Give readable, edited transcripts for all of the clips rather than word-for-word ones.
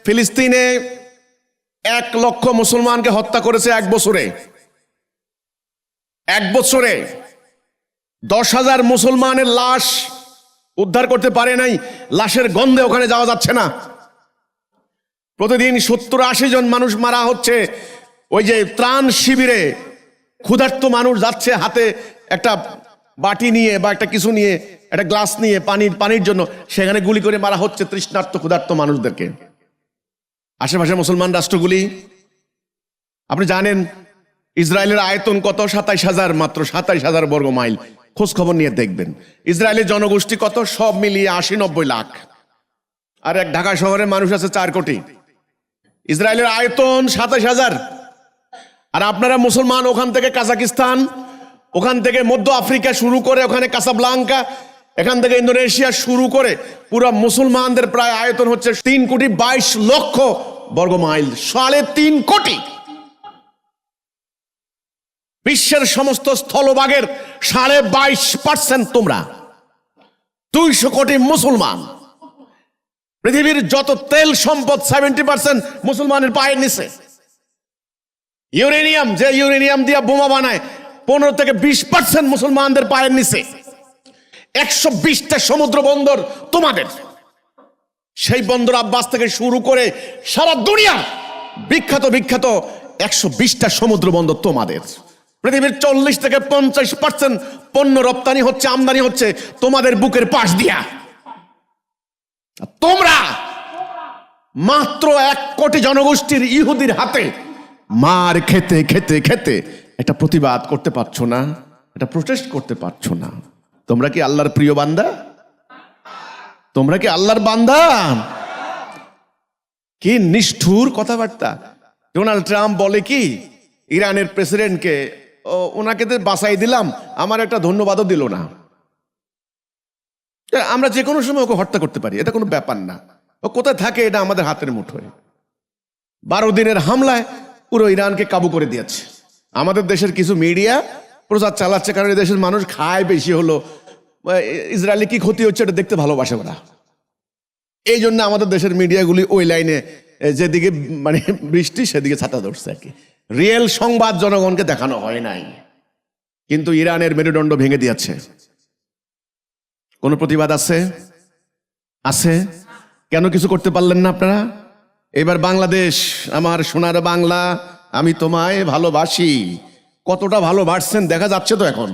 ফিলিস্তিনে 1 লক্ষ মুসলমানকে হত্যা করেছে 1 বছরে। 1 বছরে 10,000 মুসলমানের লাশ উদ্ধার করতে পারে নাই। লাশের গন্ধে ওখানে যাওয়া যাচ্ছে না। প্রতিদিন 70-80 জন মানুষ মারা হচ্ছে। ওই যে ত্রাণ শিবিরে ক্ষুধার্ত মানুষ যাচ্ছে, হাতে একটা বাটি নিয়ে বা একটা কিছু নিয়ে, একটা গ্লাস নিয়ে পানির জন্য, সেখানে গুলি করে মারা হচ্ছে তৃষ্ণার্ত ক্ষুধার্ত মানুষদেরকে। আশেপাশে মুসলমান রাষ্ট্রগুলি, আপনি জানেন ইসরায়েলের আয়তন কত? 27,000, মাত্র 27,000 বর্গ মাইল। খোঁজ খবর নিয়ে দেখবেন ইসরায়েলের জনগোষ্ঠী কত, সব মিলিয়ে 80-90 লাখ। আর এক ঢাকা শহরের মানুষ আছে 4 কোটি। ইসরায়েলের আয়তন 27,000। আর আপনারা মুসলমান, ওখান থেকে কাজাকিস্তান, ওখান থেকে মধ্য আফ্রিকা শুরু করে ওখানে কাসাব্লাঙ্কা, এখান থেকে ইন্দোনেশিয়া শুরু করে পুরো মুসলমানদের প্রায় আয়তন হচ্ছে 3,22,00,000 বর্গ মাইল। 3.5 কোটি। বিশ্বের সমস্ত স্থলভাগের 22.5% তোমরা। 200 কোটি মুসলমান। পৃথিবীর যত তেল সম্পদ 70% মুসলমানের পায়ের নিচে। ইউরেনিয়াম, যে ইউরেনিয়াম দিয়ে বোমা বানায়, 15 থেকে 20% মুসলমানদের পায়ের নিচে। 120টা সমুদ্র বন্দর তোমাদের। সেই বন্দর আব্বাস থেকে শুরু করে সারা দুনিয়া বিখ্যাত 120টা সমুদ্র বন্দর তোমাদের। পৃথিবীর 40 থেকে 50% পণ্য রপ্তানি হচ্ছে, আমদানি হচ্ছে তোমাদের বুকের পাশ দিয়া। তোমরা মাত্র 1 কোটি জনগোষ্ঠীর ইহুদির হাতে মার খেতে খেতে খেতে এটা প্রতিবাদ করতে পারছো না, এটা প্রোটেস্ট করতে পারছো না। তোমরা কি আল্লাহর প্রিয় বান্দা? তোমরা কি আল্লাহর বান্দা? কি নিষ্ঠুর কথাবার্তা। ডোনাল্ড ট্রাম্প বলে কি, ইরানের প্রেসিডেন্টকে, ওনাকে বাঁচাই দিলাম, আমার একটা ধন্যবাদও দিল না। আমরা যে কোনো সময় ওকে হত্যা করতে পারি, এটা কোনো ব্যাপার না। ও কোথায় থাকে এটা আমাদের হাতের মুঠোয়। 12 দিনের হামলায় পুরো ইরানকে কাবু করে দিয়েছে। আমাদের দেশের কিছু মিডিয়া প্রচার চালাচ্ছে, কারণ এই দেশের মানুষ খায় বেশি হলো, ইসরায়েলে কি ক্ষতি হচ্ছে এটা দেখতে ভালোবাসে ওরা। এই জন্য আমাদের দেশের মিডিয়াগুলি ওই লাইনে, যেদিকে মানে বৃষ্টি সেদিকে ছাতা ধরছে আর কি। রিয়েল সংবাদ জনগণকে দেখানো হয় নাই। কিন্তু ইরানের মেরুদণ্ড ভেঙে দিয়েছে। কোন প্রতিবাদ আছে? আছে? কেন কিছু করতে পারলেন না আপনারা? এবার বাংলাদেশ, আমার সোনার বাংলা, আমি তোমায় ভালোবাসি। কতটা ভালোবাসছেন দেখা যাচ্ছে তো এখন।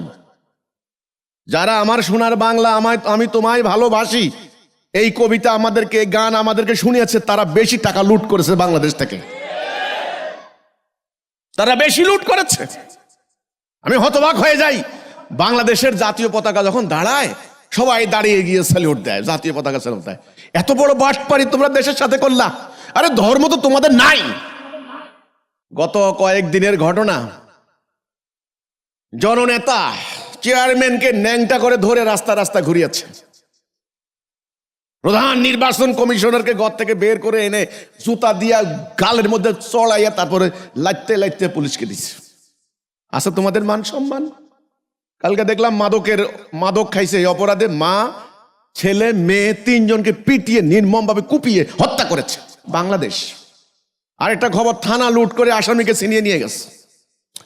যারা আমার সোনার বাংলা, আমি তোমায় ভালোবাসি, এই কবিতা আমাদেরকে, গান আমাদেরকে শুনিয়েছে, তারা বেশি টাকা লুট করেছে বাংলাদেশ থেকে। তারা বেশি লুট করেছে। আমি হতবাক হয়ে যাই। বাংলাদেশের জাতীয় পতাকা যখন দাঁড়ায়, সবাই দাঁড়িয়ে গিয়ে স্যালুট দেয়, জাতীয় পতাকা স্যালুট দেয়। এত বড় বাটপারি তোমরা দেশের সাথে করলা। আরে ধর্ম তো তোমাদের নাই। গত কয়েকদিনের ঘটনা, জননেতা চেয়ারম্যানকে ন্যাংটা করে ধরে রাস্তা রাস্তা ঘুরিয়েছে। প্রধান নির্বাচন কমিশনারকে ঘর থেকে বের করে এনে জুতা দিয়া গালের মধ্যে চড়াইয়া তারপরে লাইতে লাইতে পুলিশকে দিচ্ছে। আচ্ছা, তোমাদের মান সম্মান? কালকে দেখলাম মাদক খাইছে এই অপরাধে মা, ছেলে, মেয়ে 3 জনকে পিটিয়ে নির্মমভাবে কুপিয়ে হত্যা করেছে বাংলাদেশ। আরেকটা খবর, থানা লুট করে আসামিকে ছিনিয়ে নিয়ে গেছে।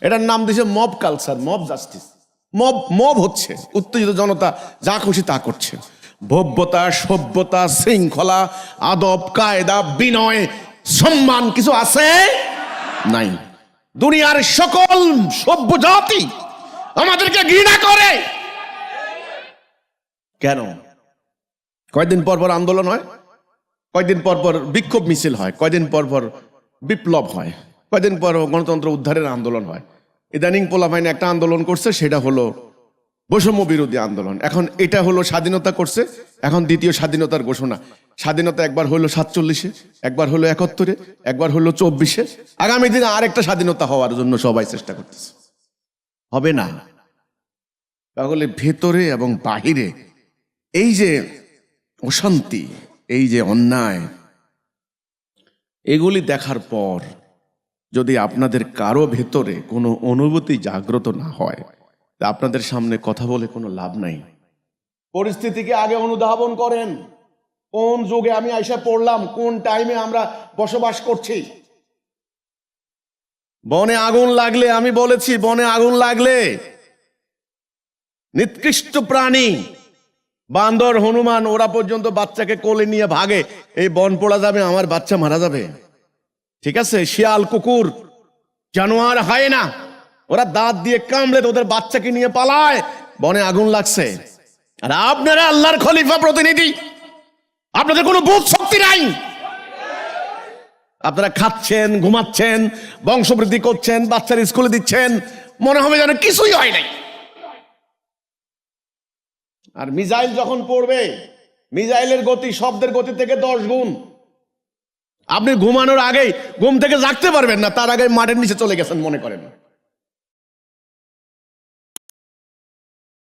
এটার নাম দিয়েছে mob culture, mob justice. Mob হচ্ছে উত্তেজিত জনতা যা খুশি তা করছে। ভব্যতা, সভ্যতা, শৃঙ্খলা, আদব, কায়দা, বিনয়, সম্মান কিছু আছে নাই। দুনিয়ার সকল সভ্য জাতি আমাদেরকে ঘৃণা করে। কেন? কয়দিন পর পর আন্দোলন হয়, কয়দিন পর পর বিক্ষোভ মিছিল হয়, কয়দিন পর পর বিপ্লব হয়, কয়দিন পর গণতন্ত্র উদ্ধারের আন্দোলন হয়। ইদানিং পোলাপাইন একটা আন্দোলন করছে, সেটা হলো বৈষম্য বিরোধী আন্দোলন। এখন এটা হলো স্বাধীনতা করছে, এখন দ্বিতীয় স্বাধীনতার ঘোষণা। স্বাধীনতা একবার হলো 47-এ, একবার হলো 71-এ, একবার হলো 24-এ। আগামী দিনে আরেকটা স্বাধীনতা হওয়ার জন্য সবাই চেষ্টা করতেছে। হবে না। তাহলে ভেতরে এবং বাহিরে এই যে অশান্তি, এই যে অন্যায়, এগুলি দেখার পর যদি আপনাদের কারো ভেতরে কোনো অনুভূতি জাগ্রত না হয়, তা আপনাদের সামনে কথা বলে কোনো লাভ নাই। পরিস্থিতিকে আগে অনুধাবন করেন, কোন যুগে আমি আইসা পড়লাম, কোন টাইমে আমরা বসবাস করছি। বনে আগুন লাগলে, আমি বলেছি বনে আগুন লাগলে নিকৃষ্ট প্রাণী বান্দর, হনুমান, ওরা পর্যন্ত বাচ্চাকে কোলে নিয়ে ভাগে, এই বন পোড়া যাবে, আমার বাচ্চা মারা যাবে। ঠিক আছে, শিয়াল, কুকুর, জানোয়ার, হায়না, ওরা দাঁত দিয়ে কামড়ে ওদের বাচ্চাকে নিয়ে পালায়। বনে আগুন লাগছে, আর আপনারা আল্লাহর খলিফা, প্রতিনিধি, আপনাদের কোনো বোধ শক্তি নাই। আপনারা খাচ্ছেন, ঘুমাচ্ছেন, বংশবৃদ্ধি করছেন, বাচ্চার স্কুলে দিচ্ছেন, মনে হবে যেন কিছুই হয় নাই। আর মিসাইল যখন পড়বে, মিসাইলের গতি শব্দের গতি থেকে 10 গুণ। আপনি ঘুমানোর আগেই, ঘুম থেকে জাগতে পারবেন না, তার আগে মাটির নিচে চলে গেছেন মনে করেন।